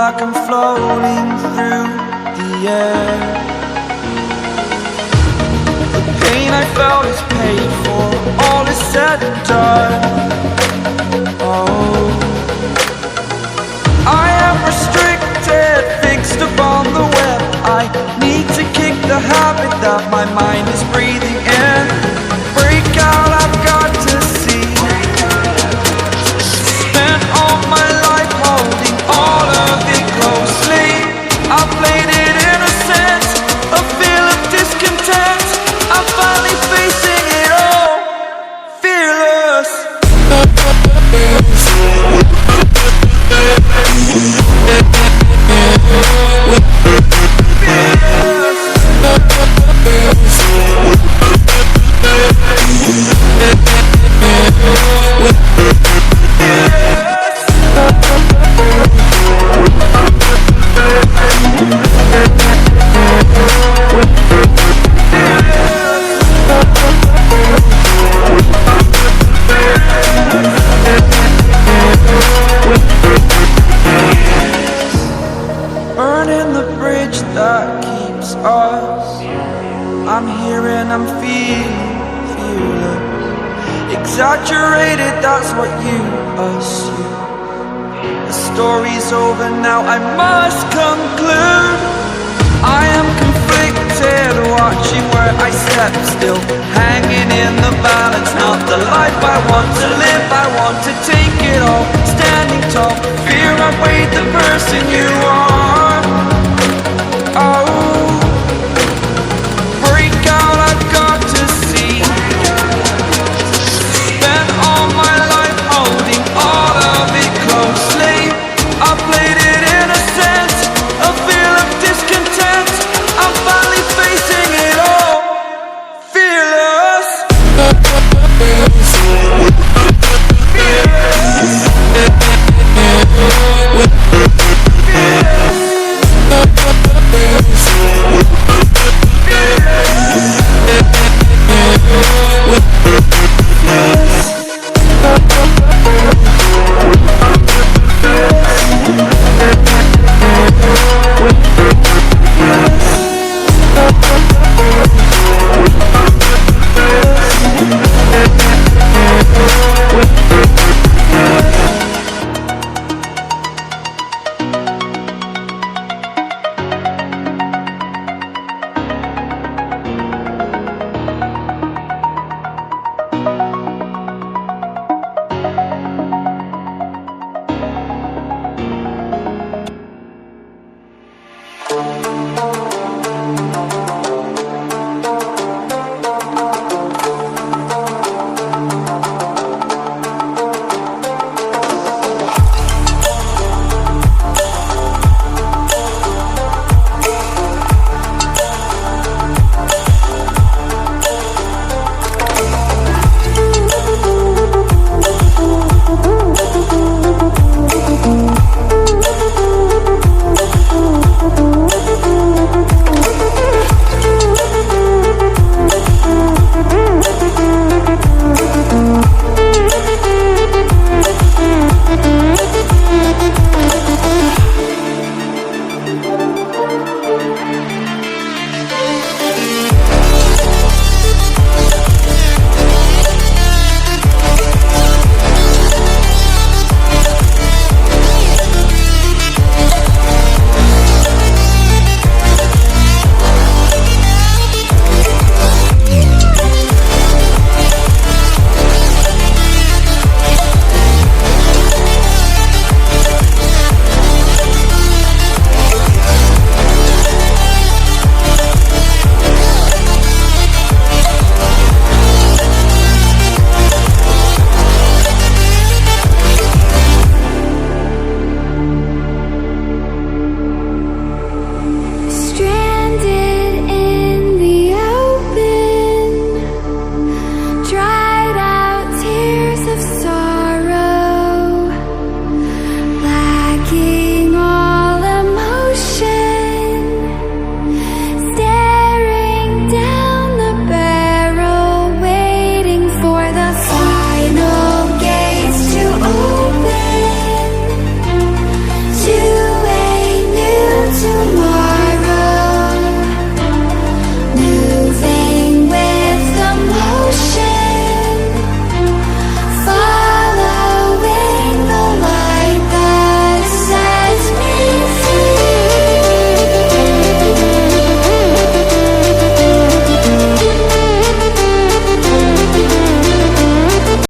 like I'm floating through the air. The pain I felt is paid for, all is said and done. Oh, I am restricted, fixed upon the web. I need to kick the habit that my mind is breathing in. Break out, I've got to see. Spent all my life holding all of it closely. I played it innocent, a feel of discontent. I'm finally facing it all, fearless. Burning the bridge that keeps us. I'm here and I'm feeling fearless. Exaggerated, that's what you assume. The story's over now, I must conclude. I am conflicted, watching where I step still, hanging in the balance. Not the life I want to live, I want to take it all. Standing tall, fear I weighed the person you